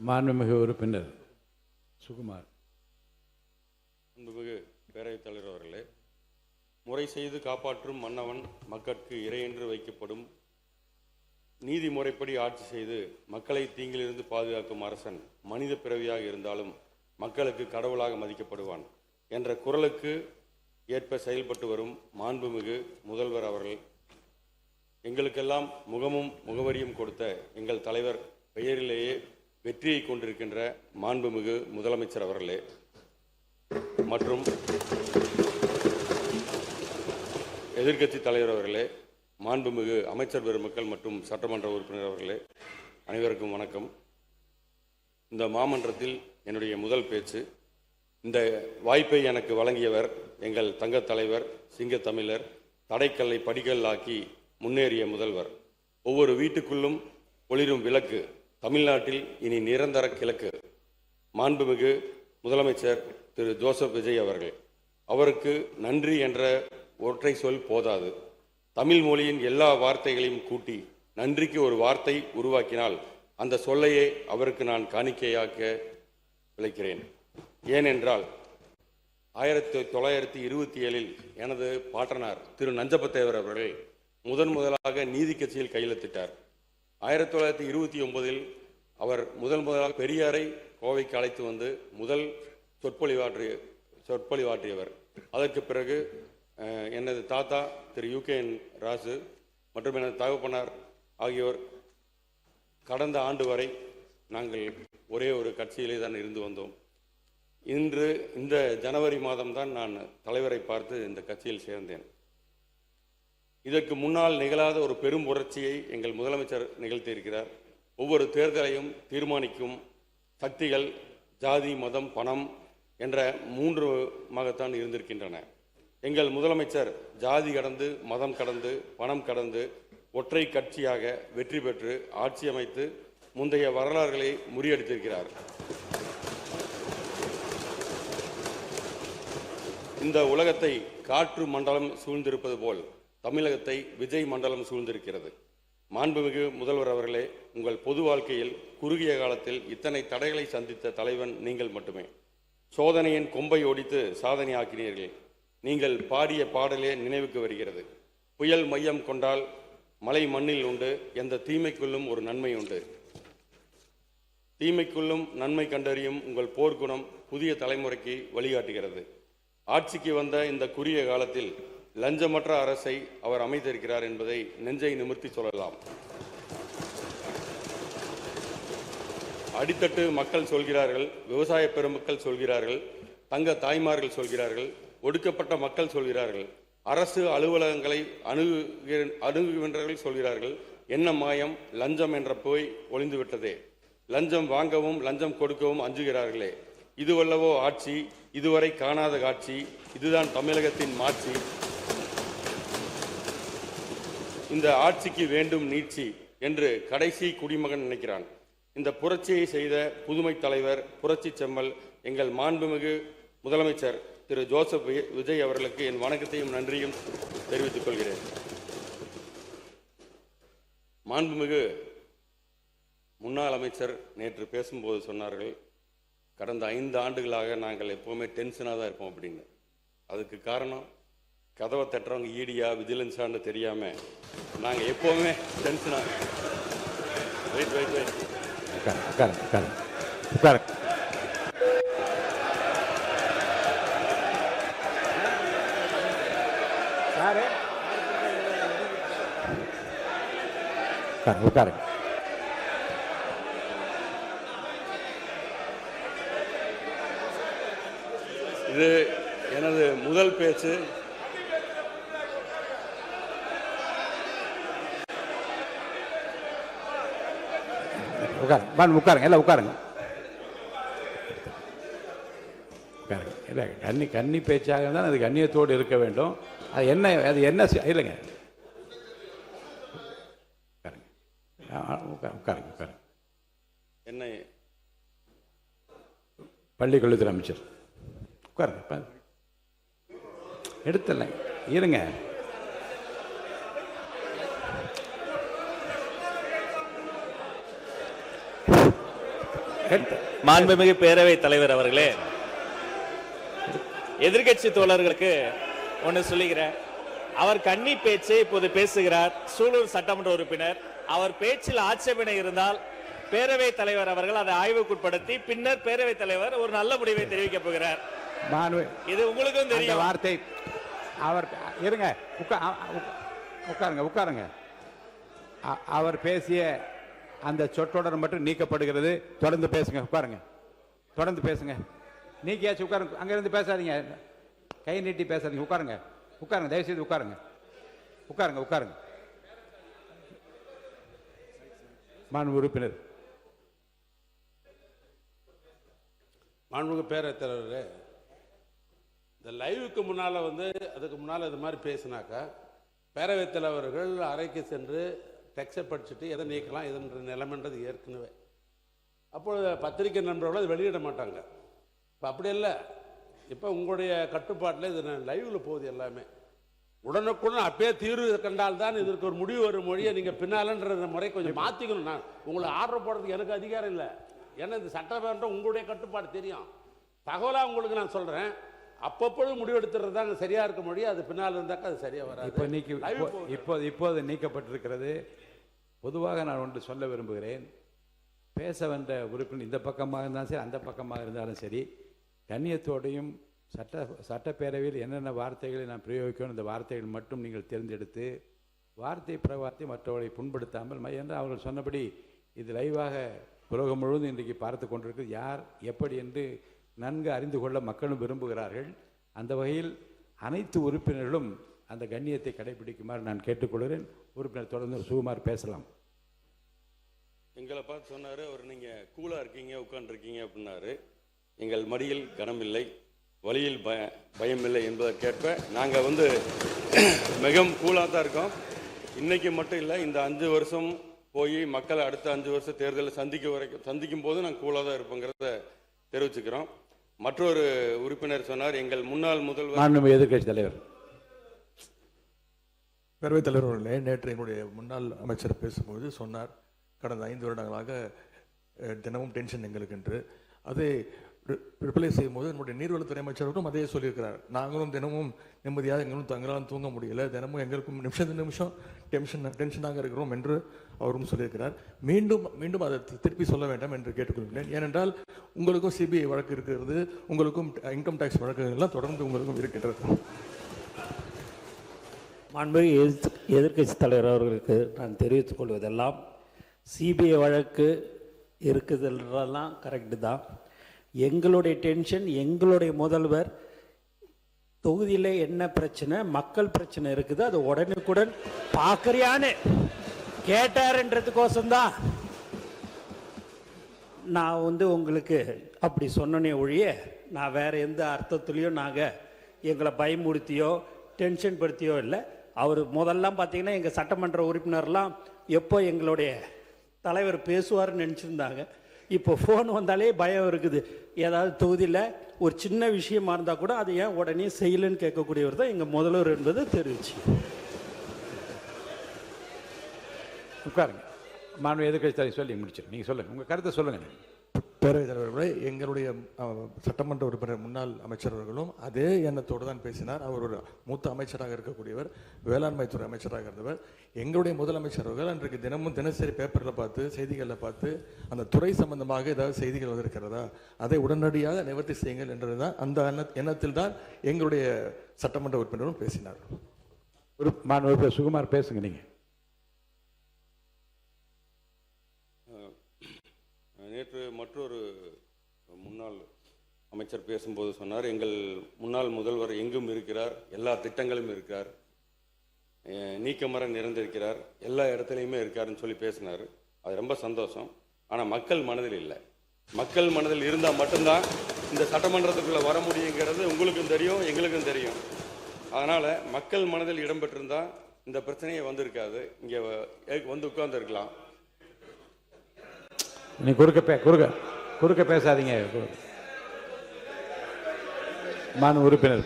மாண்புமிகு உறுப்பினர் சுகுமார். மாண்புமிகு பேரவைத் தலைவர் அவர்களே, முறை செய்து காப்பாற்றும் மன்னவன் மக்கட்கு இறையென்று வைக்கப்படும், நீதி முறைப்படி ஆட்சி செய்து மக்களை தீங்கிலிருந்து பாதுகாக்கும் அரசன் மனித பிறவியாக இருந்தாலும் மக்களுக்கு கடவுளாக மதிக்கப்படுவான் என்ற குரலுக்கு ஏற்ப செயல்பட்டு வரும் மாண்புமிகு முதல்வர் அவர்கள், எங்களுக்கெல்லாம் முகமும் முகவரியும் கொடுத்த எங்கள் தலைவர் பெயரிலேயே வெற்றியை கொண்டிருக்கின்ற மாண்புமிகு முதலமைச்சர் அவர்களே மற்றும் எதிர்க்கட்சி தலைவர் அவர்களே, மாண்புமிகு அமைச்சர் பெருமக்கள் மற்றும் சட்டமன்ற உறுப்பினர் அவர்களே, அனைவருக்கும் வணக்கம். இந்த மாமன்றத்தில் என்னுடைய முதல் பேச்சு. இந்த வாய்ப்பை எனக்கு வழங்கியவர் எங்கள் தங்கத் தலைவர், சிங்கத்தமிழர், தடைக்கல்லை படிக்கல்லாக்கி முன்னேறிய முதல்வர், ஒவ்வொரு வீட்டுக்குள்ளும் ஒளிரும் விளக்கு, தமிழ்நாட்டில் இனி நிரந்தர கிழக்கு, மாண்புமிகு முதலமைச்சர் திரு ஜோசப் விஜய் அவர்கள். அவருக்கு நன்றி என்ற ஒற்றை சொல் போதாது. தமிழ் மொழியின் எல்லா வார்த்தைகளையும் கூட்டி நன்றிக்கு ஒரு வார்த்தை உருவாக்கினால் அந்த சொல்லையே அவருக்கு நான் காணிக்கையாக்க விளைக்கிறேன். ஏனென்றால் 1927 எனது பாட்டனார் திரு நஞ்சப்பத்தேவர் அவர்கள் முதலாக நீதி கட்சியில் கையெழுத்திட்டார். 1929 அவர் முதலாக பெரியாரை கோவைக்கு அழைத்து வந்து முதல் சொற்பொழிவாற்றியவர். அதற்கு பிறகு எனது தாத்தா திரு யூகேஎன் ராசு மற்றும் எனது தகப்பனார் ஆகியோர் கடந்த ஆண்டு வரை நாங்கள் ஒரே ஒரு கட்சியிலே தான் இருந்து வந்தோம். இன்று இந்த ஜனவரி மாதம்தான் நான் தலைவரை பார்த்து இந்த கட்சியில் சேர்ந்தேன். இதற்கு முன்னால் நிகழாத ஒரு பெரும் புரட்சியை எங்கள் முதலமைச்சர் நிகழ்த்தியிருக்கிறார். ஒவ்வொரு தேர்தலையும் தீர்மானிக்கும் சக்திகள் ஜாதி, மதம், பணம் என்ற 3 இருந்திருக்கின்றன. எங்கள் முதலமைச்சர் ஜாதி கடந்து, மதம் கடந்து, பணம் கடந்து ஒற்றை கட்சியாக வெற்றி பெற்று ஆட்சி அமைத்து முந்தைய வரலாறுகளை முறியடித்திருக்கிறார். இந்த உலகத்தை காற்று மண்டலம் சூழ்ந்திருப்பது போல் தமிழகத்தை விஜய் மண்டலம் சூழ்ந்திருக்கிறது. மாண்புமிகு முதல்வர் அவர்களே, உங்கள் பொது வாழ்க்கையில் குறுகிய காலத்தில் இத்தனை தடைகளை சந்தித்த தலைவன் நீங்கள் மட்டுமே. சோதனையின் கொம்பை ஒடித்து சாதனை ஆக்கினீர்கள். நீங்கள் பாடிய பாடலே நினைவுக்கு வருகிறது. புயல் மையம் கொண்டால் மலை மண்ணில் உண்டு, எந்த தீமைக்குள்ளும் ஒரு நன்மை உண்டு. தீமைக்குள்ளும் நன்மை கண்டறியும் உங்கள் போர்க்குணம் புதிய தலைமுறைக்கு வழிகாட்டுகிறது. ஆட்சிக்கு வந்த இந்த குறுகிய காலத்தில் லஞ்சமற்ற அரசை அவர் அமைத்திருக்கிறார் என்பதை நெஞ்சை நிமிர்த்தி சொல்லலாம். அடித்தட்டு மக்கள் சொல்கிறார்கள், விவசாய பெருமக்கள் சொல்கிறார்கள், தங்க தாய்மார்கள் சொல்கிறார்கள், ஒடுக்கப்பட்ட மக்கள் சொல்கிறார்கள், அரசு அலுவலகங்களை அணுகுகின்றவர்கள் சொல்கிறார்கள், என்ன மாயம், லஞ்சம் என்ற போய் ஒளிந்துவிட்டதே. லஞ்சம் வாங்கவும் லஞ்சம் கொடுக்கவும் அஞ்சுகிறார்களே. இதுவல்லவோ ஆட்சி, இதுவரை காணாத காட்சி, இதுதான் தமிழகத்தின் மாட்சி. இந்த ஆட்சிக்கு வேண்டும் நீட்சி என்று கடைசி குடிமகன் நினைக்கிறான். இந்த புரட்சியை செய்த புதுமை தலைவர், புரட்சி செம்மல் எங்கள் மாண்புமிகு முதலமைச்சர் திரு ஜோசப் விஜய் அவர்களுக்கு என் வணக்கத்தையும் நன்றியும் தெரிவித்துக் கொள்கிறேன். மாண்புமிகு முன்னாள் அமைச்சர் நேற்று பேசும்போது சொன்னார்கள், கடந்த 5 ஆண்டுகளாக நாங்கள் எப்போவுமே டென்ஷனாக தான் இருப்போம் அப்படின்னு. அதுக்கு காரணம், கதவை தட்டுறவங்க ஈடியா விஜிலன்ஸான்னு தெரியாமல் நாங்கள் எப்போவுமே டென்ஷனாக. வெயிட் வெயிட் வெயிட் உட்கார. உட்காரு. இது எனது முதல் பேச்சு. உட்காருங்க, எல்லாம் உட்காருங்க. இல்லை, கன்னி பேச்சாக இருந்தால் அது கண்ணியத்தோடு இருக்க வேண்டும். அது என்ன இல்லைங்க. உட்காருங்க. என்ன பள்ளிக்கல்வித்துறை அமைச்சர் உட்காருங்க. எடுத்தல இருங்க. மாண்புமிகு பேரவைத் தலைவர் அவர்களே, எதிர்க்கட்சி தோழர்களுக்கு ஒன்று சொல்லுகிறேன். அவர் கன்னி பேச்சை இப்போது பேசுகிறார். சூலூர் சட்டமன்ற உறுப்பினர். அவர் பேச்சில் ஆட்சேபனை இருந்தால் பேரவைத் தலைவர் அவர்கள் அதை ஆய்வுக்குட்படுத்தி பின்னர் பேரவைத் தலைவர் ஒரு நல்ல முடிவை தெரிவிக்கப் போகிறார். இது உங்களுக்கும் தெரியும். வார்த்தை அவர் இருங்க, உட்காருங்க. அவர் பேசிய அந்த சொற்றொடர் மட்டும் நீக்கப்படுகிறது. தொடர்ந்து பேசுங்க. தொடர்ந்து பேசுங்க. நீக்கியாச்சு. உட்காருங்க. அங்கிருந்து பேசாதீங்க, கை நீட்டி பேசாதீங்க. உட்காருங்க. தயவுசெய்து உட்காருங்க. மாண்பு உறுப்பினர். மாண்புமிகு பேரவைத் தலைவரே, இந்த லைவுக்கு முன்னால் அதுக்கு முன்னால் இது மாதிரி பேசினாக்கா பேரவைத் தலைவர்கள் அறைக்கு சென்று டெக்ஸ்டை படிச்சுட்டு எதை நீக்கலாம் எதுன்ற நிலைமைன்றது ஏற்கனவே. அப்பொழுது பத்திரிகை நண்பர்கள் அதை வெளியிட மாட்டாங்க. இப்போ அப்படி இல்லை. இப்போ உங்களுடைய கட்டுப்பாட்டில் இது லைவில் போகுது. எல்லாமே உடனுக்குடன் அப்பயே தீர்வு கண்டால் தான் இதற்கு ஒரு முடிவு வரும். மொழியை நீங்கள் பின்னாலன்ற முறை கொஞ்சம் மாற்றிக்கணும். நான் உங்களை ஆர்டர் போடுறதுக்கு எனக்கு அதிகாரம் இல்லை. ஏன்னா இந்த சட்டமன்றம் உங்களுடைய கட்டுப்பாடு தெரியும். தகவலாக உங்களுக்கு நான் சொல்கிறேன். அப்பப்பொழுது முடிவெடுத்துறது தான் சரியாக இருக்க முடியும். அது பின்னால் இருந்தாக்கா அது சரியாக வராது. இப்போது நீக்கப்பட்டிருக்கிறது. பொதுவாக நான் ஒன்று சொல்ல விரும்புகிறேன். பேச வந்த உறுப்பினர் இந்த பக்கமாக இருந்தாலும் சரி, அந்த பக்கமாக இருந்தாலும் சரி, கண்ணியத்தோடையும் சட்டப்பேரவையில் என்னென்ன வார்த்தைகளை நான் பிரயோகிக்கணும், இந்த வார்த்தைகள் மட்டும் நீங்கள் தேர்ந்தெடுத்து வார்த்தை பிரவார்த்தை மற்றவர்களை புண்படுத்தாமல், என்று அவர்கள் சொன்னபடி இது லைவாக உலகம் முழுவதும் இன்றைக்கு பார்த்து கொண்டிருக்கிறது. யார் எப்படி என்று நன்கு அறிந்து கொள்ள மக்களும் விரும்புகிறார்கள். அந்த வகையில் அனைத்து உறுப்பினர்களும் அந்த கண்ணியத்தை கடைபிடிக்குமாறு நான் கேட்டுக்கொள்கிறேன். உறுப்பினர் தொடர்ந்து சுகுமார் பேசலாம். எங்களை பார்த்து சொன்னார் அவர், நீங்கள் கூலாக இருக்கீங்க, உட்காந்துருக்கீங்க அப்படின்னாரு. எங்கள் மடியில் கனமில்லை, வழியில் பயமில்லை என்பதற்கேற்ப நாங்கள் மிகவும் கூலாக தான் இருக்கோம். இன்றைக்கி மட்டும் இல்லை, இந்த 5 வருஷம் போய் மக்களை அடுத்த 5 வருஷம் தேர்தலில் சந்திக்கும் போது நாங்கள் கூலாக தான் இருப்போங்கிறத தெரிவிச்சுக்கிறோம். மற்றொரு உறுப்பினர் சொன்னார், எங்கள் முன்னாள் முதல்வர் எதிர்க்கட்சி தலைவர். பேரவைத் தலைவர் அவர்களே, நேற்று என்னுடைய முன்னாள் அமைச்சர் பேசும்போது சொன்னார், கடந்த 5 வருடங்களாக தினமும் டென்ஷன் எங்களுக்கு என்று. அதை ரிப்ளை செய்யும் போது என்னுடைய நீர்வளத்துறை அமைச்சர்களும் அதே சொல்லியிருக்கிறார். நாங்களும் தினமும் நிம்மதியாக எங்களும் தங்களால் தூங்க முடியல, தினமும் எங்களுக்கும் நிமிஷம் டென்ஷனாக இருக்கிறோம் என்று அவரும் சொல்லியிருக்கிறார். மீண்டும் அதை திருப்பி சொல்ல வேண்டாம் என்று கேட்டுக்கொள்கிறேன். ஏனென்றால் உங்களுக்கும் சிபிஐ வழக்கு இருக்கிறது, உங்களுக்கும் இன்கம் டேக்ஸ் வழக்குகள்லாம் தொடர்ந்து உங்களுக்கும் இருக்கின்றது. மாண்புமிகு எதிர்க்கட்சி தலைவர் அவர்களுக்கு நான் தெரிவித்துக் கொள்வதெல்லாம், சிபிஐ வழக்கு இருக்குதுன்றதெல்லாம் கரெக்டு தான். எங்களுடைய டென்ஷன், எங்களுடைய முதல்வர் தொகுதியில் என்ன பிரச்சனை, மக்கள் பிரச்சனை இருக்குது, அது உடனுக்குடன் பார்க்கறியான்னு கேட்டார்ன்றதுக்கோசம்தான் நான் உங்களுக்கு அப்படி சொன்னனே ஒழிய, நான் வேறு எந்த அர்த்தத்துலேயும் நாங்கள் எங்களை பயமுறுத்தியோ டென்ஷன் படுத்தியோ இல்லை. அவர் முதல்லாம் பார்த்தீங்கன்னா எங்கள் சட்டமன்ற உறுப்பினர்லாம் எப்போ எங்களுடைய தலைவர் பேசுவார்னு நினச்சிருந்தாங்க. இப்போ ஃபோன் வந்தாலே பயம் இருக்குது. ஏதாவது தொகுதியில் ஒரு சின்ன விஷயமா இருந்தால் கூட அதை ஏன் உடனே செய்யலைன்னு கேட்கக்கூடியவர் தான் எங்கள் முதல்வர் என்பதை தெரிவிச்சு. உட்காருங்க. மாண்பு எதிர்க்கட்சி தலைவர் சொல்லி முடிச்சிடும். நீங்கள் சொல்லுங்கள், உங்கள் கருத்தை சொல்லுங்கள். பேரவைத் தலைவர்களே, எங்களுடைய சட்டமன்ற உறுப்பினர் முன்னாள் அமைச்சர்களும் அதே எண்ணத்தோடு தான் பேசினார். அவர் ஒரு மூத்த அமைச்சராக இருக்கக்கூடியவர், வேளாண்மைத்துறை அமைச்சராக இருந்தவர். எங்களுடைய முதலமைச்சர்கள் அன்றைக்கு தினமும் தினசரி பேப்பரில் பார்த்து, செய்திகளில் பார்த்து, அந்த துறை சம்பந்தமாக ஏதாவது செய்திகள் வந்திருக்கிறதா, அதை உடனடியாக நிவர்த்தி செய்யுங்கள் என்றதுதான், அந்த எண்ணத்தில் தான் எங்களுடைய சட்டமன்ற உறுப்பினரும் பேசினார். மாண்பு சுகுமார் பேசுங்க. நீங்கள் நேற்று மற்றொரு முன்னாள் அமைச்சர் பேசும்போது சொன்னார், எங்கள் முன்னாள் முதல்வர் எங்கும் இருக்கிறார், எல்லா திட்டங்களும் இருக்கிறார், நீக்கமர நிறைந்திருக்கிறார், எல்லா இடத்துலையுமே இருக்காருன்னு சொல்லி பேசினார். அது ரொம்ப சந்தோஷம். ஆனால் மக்கள் மனதில் இல்லை. மக்கள் மனதில் இருந்தால் மட்டும்தான் இந்த சட்டமன்றத்துக்குள்ளே வர முடியுங்கிறது உங்களுக்கும் தெரியும், எங்களுக்கும் தெரியும். அதனால் மக்கள் மனதில் இடம்பெற்றிருந்தால் இந்த பிரச்சனையே வந்திருக்காது. இங்கே உட்கார்ந்துருக்கலாம். நீ குறுக்க பேசாதீங்க. மாண்பு உறுப்பினர்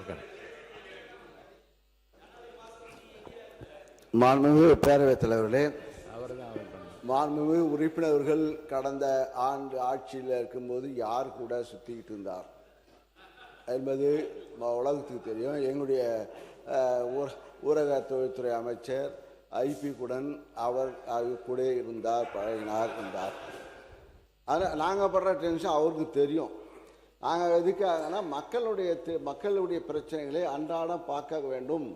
உட்கார். மாண்புமிகு பேரவைத் தலைவர்களே, மாண்புமிகு உறுப்பினர்கள் கடந்த ஆண்டு ஆட்சியில் இருக்கும்போது யார் கூட சுற்றிக்கிட்டு இருந்தார் என்பது உலகத்துக்கு தெரியும். எங்களுடைய ஊரக தொழில்துறை அமைச்சர் ஐபி குடன் அவர் கூட இருந்தார், பழகினார் இருந்தார். ஆனால் நாங்கள் படுற டென்ஷன் அவருக்கு தெரியும். நாங்கள் எதுக்காகனா மக்களுடைய பிரச்சனைகளை அன்றாடம் பார்க்க வேண்டும்,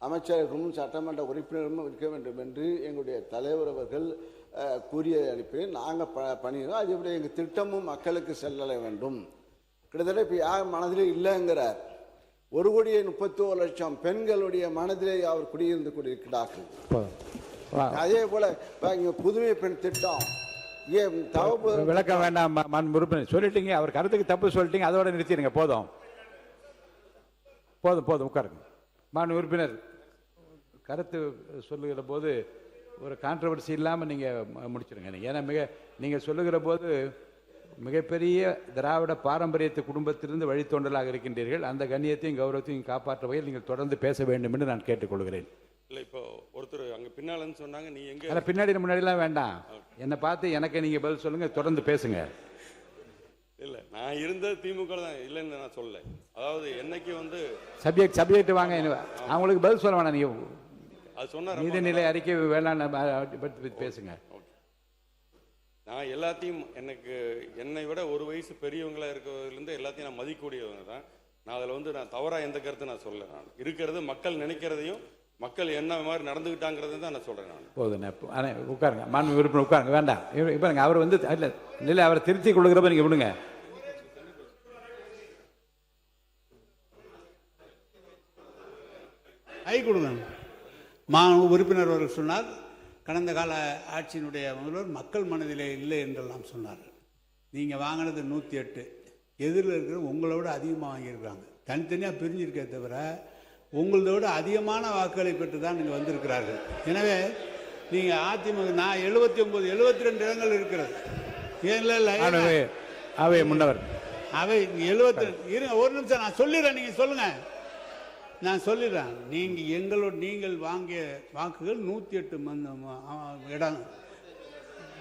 அமைச்சர்களும் சட்டமன்ற உறுப்பினரும் இருக்க வேண்டும் என்று எங்களுடைய தலைவர் அவர்கள் கூறிய அனுப்பினேன். நாங்கள் பண்ணிடுறோம். அது எப்படி எங்கள் திட்டமும் மக்களுக்கு செல்ல வேண்டும். கிட்டத்தட்ட இப்போ யார் மனதிலே இல்லைங்கிறார். 1,31,00,000 பெண்களுடைய மனதிலே அவர் குடியிருந்து கொண்டிருக்கிறார்கள். அதே போல இங்கே புதுமை பெண் திட்டம் விளக்க வேண்டாம். உறுப்பினர் சொல்லிட்டீங்க, அவர் கருத்துக்கு தப்பு சொல்லிட்டீங்க, அதோட நிறுத்திடுங்க. போதும் போதும் போதும் உட்காருங்க. மாண்பு உறுப்பினர் கருத்து சொல்லுகிற போது ஒரு கான்ட்ரவர்சி இல்லாமல் நீங்கள் முடிச்சிடுங்க. ஏன்னா நீங்கள் சொல்லுகிற போது மிகப்பெரிய திராவிட பாரம்பரியத்து குடும்பத்திலிருந்து வழித்தோன்றலாக இருக்கின்றீர்கள். அந்த கண்ணியத்தையும் கௌரவத்தையும் காப்பாற்ற வகையில் நீங்கள் தொடர்ந்து பேச வேண்டும் என்று நான் கேட்டுக்கொள்கிறேன். இல்லை, இப்போ ஒருத்தர் அங்கே பின்னாலன்னு சொன்னாங்க, நீ எங்கே? அதில் முன்னாடிலாம் வேண்டாம், என்னை பார்த்து எனக்கு நீங்கள் பதில் சொல்லுங்கள், தொடர்ந்து பேசுங்க. இல்லை, நான் இருந்த திமுக தான் இல்லைன்னு நான் சொல்லலை. அதாவது என்னைக்கு வந்து சப்ஜெக்ட் வாங்க, அவங்களுக்கு பதில் சொல்ல வேணாம். நீங்கள் அது சொன்னார், நீதிநிலை அறிக்கை வேளாண் பேசுங்க. நான் எல்லாத்தையும் என்னை விட ஒரு வயசு பெரியவங்களா இருக்கிறதுலேருந்து எல்லாத்தையும் நான் மதிக்கக்கூடியவங்க தான். நான் அதில் வந்து நான் தவறாக எந்த கருத்து நான் சொல்ல. நான் இருக்கிறது மக்கள் நினைக்கிறதையும் மக்கள் என்ன மாதிரி நடந்துக்கிட்டாங்கிறது தான் நான் சொல்கிறேன். நான் போதும் உட்காருங்க. மாண்பு உறுப்பினர் உட்காருங்க. வேண்டாம் இப்போ அவர் வந்து இல்லை அவரை திருத்தி கொள்ளுகிறப்ப நீங்கள் விடுங்க. கொடுங்க. உறுப்பினர் அவர்கள் சொன்னார், கடந்த கால ஆட்சியினுடைய முதல்வர் மக்கள் மனதிலே இல்லை என்றெல்லாம் சொன்னார். நீங்கள் வாங்கினது 108, எதிரில் இருக்கிற உங்களோட அதிகமாக வாங்கியிருக்காங்க. தனித்தனியாக பிரிஞ்சிருக்கே தவிர உங்களோட அதிகமான வாக்குகளை பெற்று தான் நீங்கள் வந்திருக்கிறார்கள். எனவே நீங்கள் அதிமுக நான் 79 72 இடங்கள் இருக்கிறது. அவை முன்னவர் அவை 72 இருங்க, ஒரு நிமிஷம் நான் சொல்லிடுறேன், நீங்கள் சொல்லுங்கள். நான் சொல்லிடுறேன். நீங்கள் வாங்கிய வாக்குகள் 108 இடம்,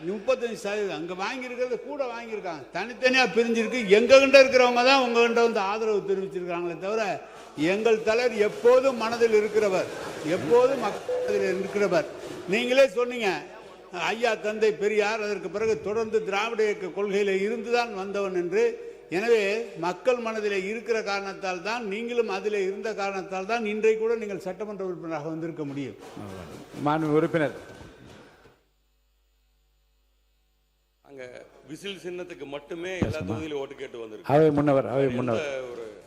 35% அங்கே வாங்கியிருக்கிறது கூட வாங்கியிருக்காங்க. தனித்தனியாக பிரிஞ்சிருக்கு. எங்ககிட்ட இருக்கிறவங்க தான் உங்ககிட்ட வந்து ஆதரவு தெரிவிச்சிருக்காங்களே தவிர எங்கள் தலைவர் எப்போதும் மனதில் இருக்கிறவர், எப்போதும் மக்கள் இருக்கிறவர். நீங்களே சொன்னீங்க, ஐயா தந்தை பெரியார் அதற்கு பிறகு தொடர்ந்து திராவிட இயக்க கொள்கையில் இருந்துதான் வந்தவன் என்று. எனவே மக்கள் மனதில் இருக்கிற காரணத்தால் தான், நீங்களும் அதில் இருந்த காரணத்தால் தான் இன்றைக்கு கூட நீங்கள் சட்டமன்ற உறுப்பினராக வந்திருக்க முடியும். மாண்பு உறுப்பினர் அங்க விசில் சின்னத்துக்கு மட்டுமே எல்லா தொகுதியிலும் ஓட்டு கேட்டு வந்திருக்கு. அவை முன்னவர் ஒரு